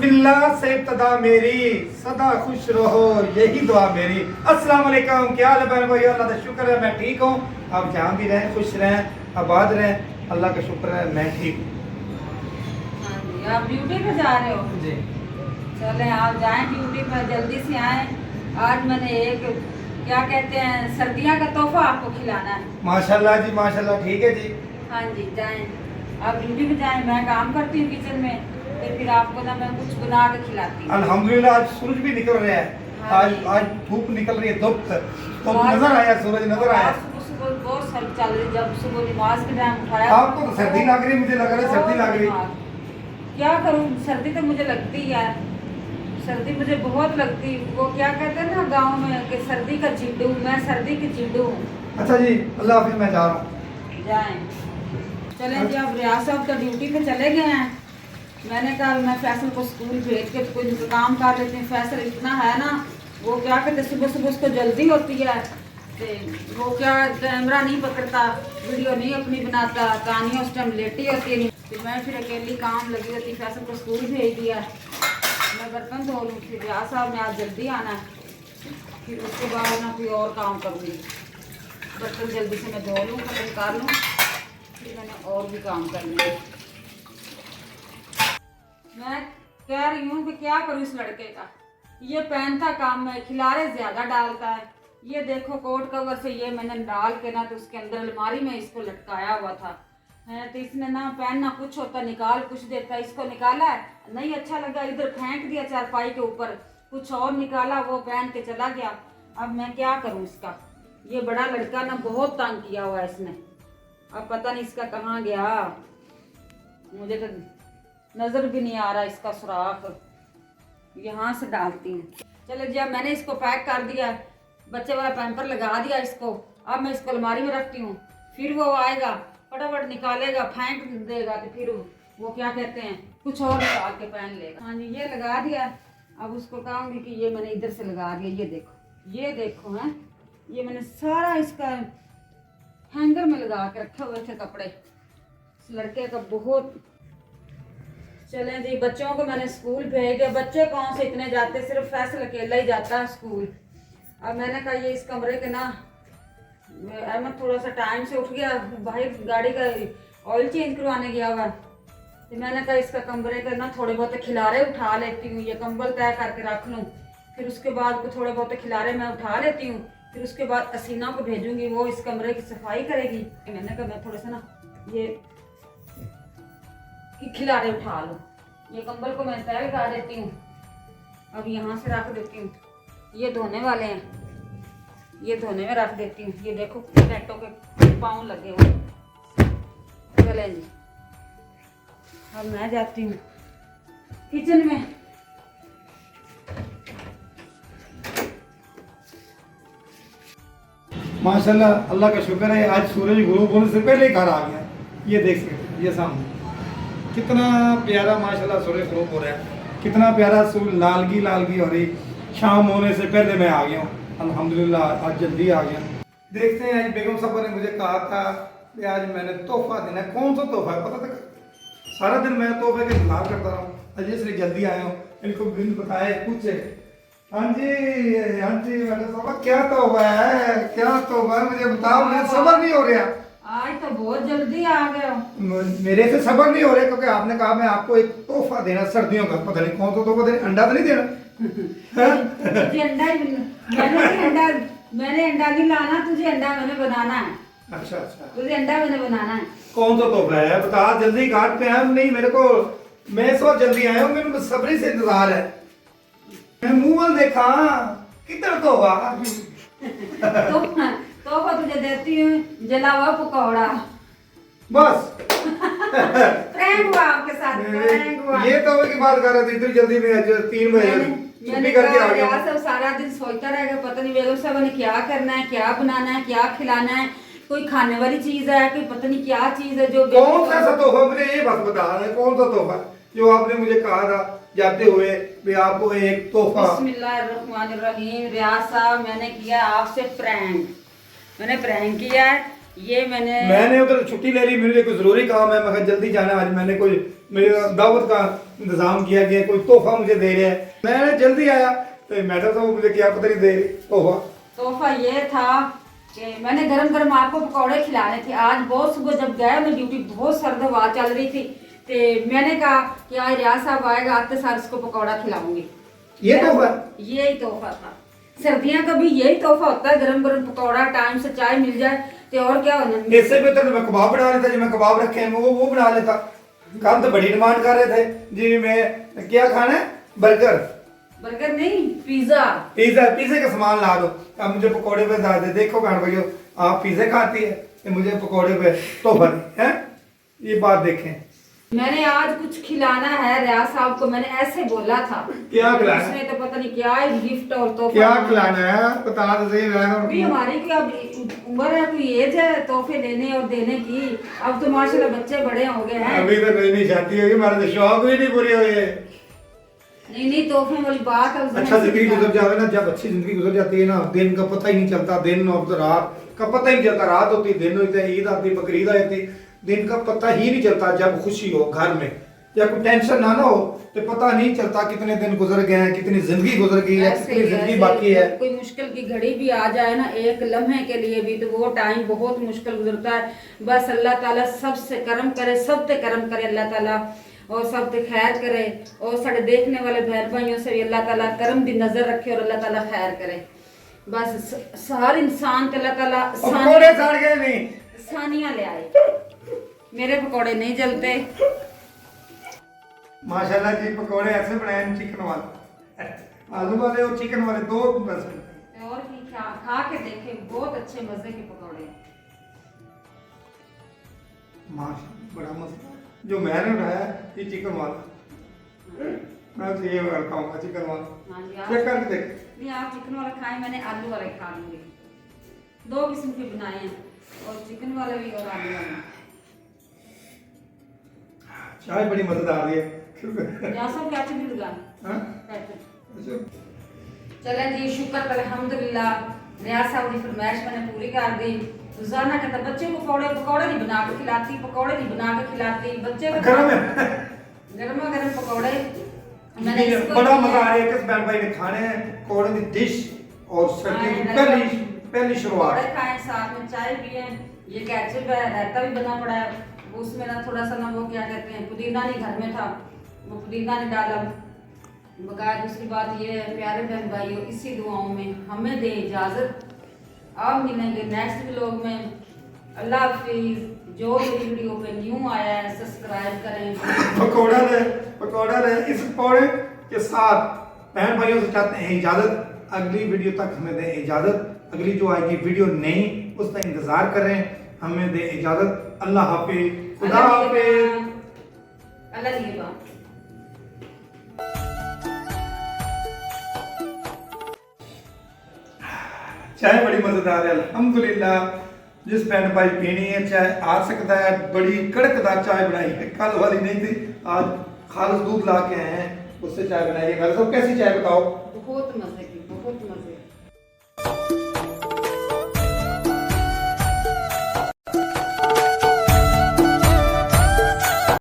बिस्मिल्लाह से इब्तिदा मेरी, सदा खुश रहो यही दुआ मेरी। अस्सलाम वालेकुम, क्या हाल है बहन भाई? अल्लाह का शुक्र है मैं ठीक हूँ। आप जहाँ भी रहें खुश रहें, आबाद रहें, अल्लाह का शुक्र है मैं ठीक हूँ। हाँ जी, आप ड्यूटी पे जा रहे हो? जी चले आप जाएं ड्यूटी पर, जल्दी से आएं। आज मैंने एक क्या कहते हैं सर्दियाँ का तोहफा आपको खिलाना है। माशाल्लाह जी, माशाल्लाह, ठीक है जी। हाँ जी जाएं, आप ड्यूटी पे जाएं। मैं काम करती हूँ किचन में, तो फिर आपको ना मैं कुछ बना के खिलाती हूँ। अल्हम्दुलिल्लाह आज सूरज भी निकल रहा है। हाँ आज जी। आज धूप निकल रही है, धूप तो आज नजर आया, सूरज नजर आया। आज सुबह सुबह बहुत सर्द चल रही, जब सुबह नमाज के टाइम उठाया आपको तो सर्दी लग रही, मुझे लग रहा है सर्दी लग रही। हाँ, क्या करूँ, सर्दी तो मुझे लगती है, सर्दी मुझे बहुत लगती। वो क्या कहते हैं ना गांव में कि सर्दी का चिड्डू, मैं सर्दी की चिड्डू हूँ। अच्छा जी, अल्लाह हाफिज, मैं जा रहा हूँ। जाएं, चलें जी। अब रियाज साहब तो ड्यूटी पे चले गए हैं। मैंने कहा मैं फैसल को स्कूल भेज के कोई काम कर लेती हूँ। फैसल इतना है ना, वो क्या कहते सुबह सुबह उसको जल्दी होती है, तो वो क्या कैमरा नहीं पकड़ता, वीडियो नहीं अपनी बनाता, कहानियाँ उस टाइम लेटी होती है नहीं। तो मैं फिर अकेली काम लगी होती, फैसल को स्कूल भेज दिया। मैं बर्तन धो लूँ, फिर रियाज साहब ने आज जल्दी आना है, फिर उसके बाद ना कोई और काम करूँगी। बर्तन जल्दी से मैं धो लूँ, खत्म कर लूँ, फिर मैंने और भी काम करना है। मैं कह रही हूँ कि क्या करूँ इस लड़के का, ये पहनता काम में खिलारे ज्यादा डालता है। ये देखो कोट कवर से ये मैंने डाल के ना, तो उसके अंदर अलमारी में इसको लटकाया हुआ था है, तो इसने ना पहनना कुछ होता निकाल कुछ देता। इसको निकाला है, नहीं अच्छा लगा, इधर फेंक दिया चारपाई के ऊपर, कुछ और निकाला वो पहन के चला गया। अब मैं क्या करूँ इसका, ये बड़ा लड़का ना बहुत तंग किया हुआ है इसने। अब पता नहीं इसका कहाँ गया, मुझे तो नजर भी नहीं आ रहा इसका सुराख। यहाँ से डालती हूँ। चलो जी, अब मैंने इसको पैक कर दिया, बच्चे वाला पैम्पर लगा दिया इसको। अब मैं इसको अलमारी में रखती हूँ, फिर वो आएगा फटाफट निकालेगा फेंक देगा, तो फिर वो क्या कहते हैं कुछ और निकाल के पहन लेगा। हाँ जी, ये लगा दिया। अब उसको कहूँगी कि ये मैंने इधर से लगा दिया, ये देखो है, ये मैंने सारा इसका हैंगर में लगा के रखे हुए थे कपड़े। इस लड़के का बहुत। चलें जी, बच्चों को मैंने स्कूल भेज दिया। बच्चे कौन से इतने जाते, सिर्फ फैसल अकेला ही जाता है स्कूल। अब मैंने कहा ये इस कमरे के ना, अहमद थोड़ा सा टाइम से उठ गया, भाई गाड़ी का ऑयल चेंज करवाने गया हुआ, तो मैंने कहा इसका कमरे का ना थोड़े बहुत खिलारे उठा लेती हूँ, ये कंबल तय करके रख लूँ, फिर उसके बाद को थोड़े बहुत खिलारे मैं उठा लेती हूँ, फिर उसके बाद असीना को भेजूंगी, वो इस कमरे की सफाई करेगी। मैंने कहा मैं थोड़ा सा ना ये कि खिलारे उठा लो, ये कंबल को मैं तय लगा देती हूँ। अब यहाँ से रख देती हूँ, ये धोने वाले हैं, ये धोने में रख देती हूँ। ये देखो नेटों के पाँव लगे हुए। चलें जी, अब मैं जाती हूँ किचन में। माशाल्लाह, अल्लाह का शुक्र है आज सूरज गुरूब होने से पहले ही घर आ गया। ये देख सकते, ये सामने कितना प्यारा माशाल्लाह सूरज गुरूब हो रहा है, कितना प्यारा सूरज लालगी लालगी हो रही। शाम होने से पहले मैं आ गया हूँ, अल्हम्दुलिल्लाह आज जल्दी आ गया। देखते हैं, आज बेगम साहब ने मुझे कहा था कि आज मैंने तोहफा देना है। कौन सा तोहफा है पता तक, सारा दिन मैं तोहफे के इंतजार करता रहा हूँ, आज इसलिए जल्दी आया हूँ। इनको बिन बताए पूछे, हाँ जी मैडम साहब क्या तोहफा है, क्या तोहफा है मुझे बताओ, मुझे सबर नहीं हो रहा। आज तो बहुत जल्दी आ गए हो। मेरे से सबर नहीं हो रहा, क्योंकि आपने कहा मैं आपको एक तोहफा देना सर्दियों का, पता नहीं कौन सा तोहफा देना, अंडा तो नहीं देना? तुझे अंडा मैंने अंडा नहीं लाना, तुझे अंडा मैंने बनाना है। अच्छा अच्छा, तुझे अंडा मैंने बनाना है। कौन सा तोहफा है बता, जल्दी काट पे हम नहीं, मेरे को मैं इस वक्त जल्दी आया हूँ, मेरे को सब्री से इंतजार है। मैं मुंह वाल देखा किधर तोहफा। तो तुझे देती हूँ जला हुआ पकौड़ा। बस प्रैंक हुआ आपके साथ, प्रैंक हुआ। ये तो की बात कर रहे थे, इतनी जल्दी में 3 बजे छुट्टी करके आ गया। सब सारा दिन सोचता रहेगा, पता नहीं बेगम साहब ने क्या करना है, क्या बनाना है, क्या खिलाना है, कोई खाने वाली चीज है, कोई पता नहीं क्या चीज है। जो कौन सा तोहफा, मुझे ये बस बता रहे हैं कौन सा तोहफा जो आपने मुझे कहा था जाते हुए भी आपको एक तोहफा। बिस्मिल्लाहिर्रहमानिर्रहीम। रियाज साहब, मैंने किया आपसे प्रैंक, मैंने प्रैंक किया है। ये मैंने उधर छुट्टी ले ली, मुझे कोई जरूरी काम है, मैं कहा जल्दी जाना आज, मैंने कोई मेरे दावत का इंतजाम किया गया, कोई तोहफा मुझे दे रहे हैं, मैं जल्दी आया तो मैडम साहब मुझे क्या पता नहीं दे रही तोहफा। तोहफा ये था कि मैंने गरम गरम आपको पकौड़े खिलाने थे। आज बहुत सुबह जब गया मैं ड्यूटी, बहुत सर्द हवा चल रही थी, तो मैंने कहा कि आज रियाज साहब आएगा, आते सार उसको पकौड़ा खिलाऊंगी। ये तोहफा, यही तोहफा था। सर्दियां का भी यही तोहफा होता है, गरम गरम पकौड़ा, टाइम से चाय मिल जाए तो और क्या होना। इससे बेहतर तो मैं कबाब बना लेता, जो मैं कबाब रखे हैं वो बना लेता। कल तो बड़ी डिमांड कर रहे थे जी, मैं क्या खाना है, बर्गर नहीं, पिज्जा। पिज्जे का सामान ला दो, अब मुझे पकोड़े पे ला दे। देखो खान भाइयों, आप पिज्जे खाती है तो मुझे पकोड़े पे तोहफा है, ये बात देखें। मैंने आज कुछ खिलाना है रियाज साहब को, मैंने ऐसे बोला था। क्या खिलाना है? उसने तो पता नहीं क्या गिफ्ट और तोहफा क्या खिलाना है बता तो सही। अभी हमारी कोई अब उम्र है, कोई एज है तोहफे लेने और देने की। अब तो माशाल्लाह बच्चे बड़े हो गए हैं। अभी तो नहीं शादी होगी, हमारे तो शौक भी नहीं पूरे हुए। नहीं तोहफे वाली बात है। अच्छा जिंदगी गुजर जावे ना, जब अच्छी जिंदगी गुजर जाती है ना, दिन का पता ही नहीं चलता, दिन और तो रात का पता ही नहीं चलता। रात होती, दिन होती है, ईद आती, बकरीद आती, दिन का पता ही नहीं चलता। जब खुशी हो घर में या कोई टेंशन ना हो तो पता नहीं चलता कितने दिन गुजर गए हैं, कितनी जिंदगी गुजर गई है, कितनी जिंदगी बाकी है। कोई मुश्किल की घड़ी भी आ जाए ना, एक लम्हे के लिए भी, तो वो टाइम बहुत मुश्किल गुजरता है। बस अल्लाह ताला सबसे करम करे, सब ते करम करे अल्लाह ताला, और सब ते खैर करे, और साढ़े देखने वाले बहन भाइयों से भी अल्लाह ताला करम दी नजर रखे और अल्लाह ताला खैर करे। बस हर इंसान ते अल्लाह ताला पकोड़े सड़ गए नहीं, सानियां ले आए। मेरे पकोड़े नहीं जलते। माशाल्लाह जी, पकोड़े ऐसे बनाए हैं, चिकन वाले, आलू वाले और चिकन वाले, दो बस। और भी खा के देखे, बहुत अच्छे मजे के पकोड़े। माशाल्लाह बड़ा मजा। जो मैंने उठाया ये चिकन वाला, मैं तो ये खाऊंगा चिकन वाला। हाँ जी, चेक करके देख। नहीं आप चिकन वाला खाएं, मैंने आलू वाला खा लूंगी। दो किस्म के बनाए हैं, और चिकन वाले भी और आलू वाले। चाय बड़ी मजेदार है। यहाँ सब क्या चीज लगा? हाँ? चलें जी, शुक्र अल्हम्दुलिल्लाह, रियाज साहब की फरमाइश मैंने पूरी कर दी। रोजाना कहता बच्चे को पकौड़े नहीं बना के खिलाती, पकौड़े नहीं बना के खिलाती बच्चे को। गर्मा गर्म पकौड़े मैंने बड़ा मजा आ रहा है। किस बैठ भाई ने खाने हैं पकौड़े की डिश, और सर्दी की पहली शुरुआत। पकौड़े खाएं, साथ में चाय पिए। ये केचप है, रायता भी बना पड़ा है, उसमें ना थोड़ा सा ना वो क्या कहते हैं, पुदीना नहीं घर में था, वो पुदीना नहीं डाला। बगैर दूसरी बात ये है प्यारे बहन भाइयों, इसी दुआओं में हमें दे इजाज़त। अब मिलेंगे नेक्स्ट व्लॉग में। अल्लाह हाफिज़। जो मेरी वीडियो पे न्यू आया है सब्सक्राइब करें। पकौड़ा ले इस पकौड़े के साथ बहन भाइयों से चाहते हैं इजाज़त। अगली वीडियो तक हमें दें इजाज़त। अगली जो आएगी वीडियो नई, उसका इंतज़ार करें। हमें दे इजाज़त। अल्लाह हाफिज़, खुदा हाफिज़, अल्लाह निगहबान। चाय बड़ी मजेदार है अल्हम्दुलिल्लाह। जिस बहन भाई पीनी है चाय आ सकता है। बड़ी कड़कदार चाय बनाई है, कल वाली नहीं थी, आज खालिस दूध ला के आए हैं, उससे चाय बनाई है। घर सब कैसी चाय बताओ? बहुत मजे की, बहुत मजे।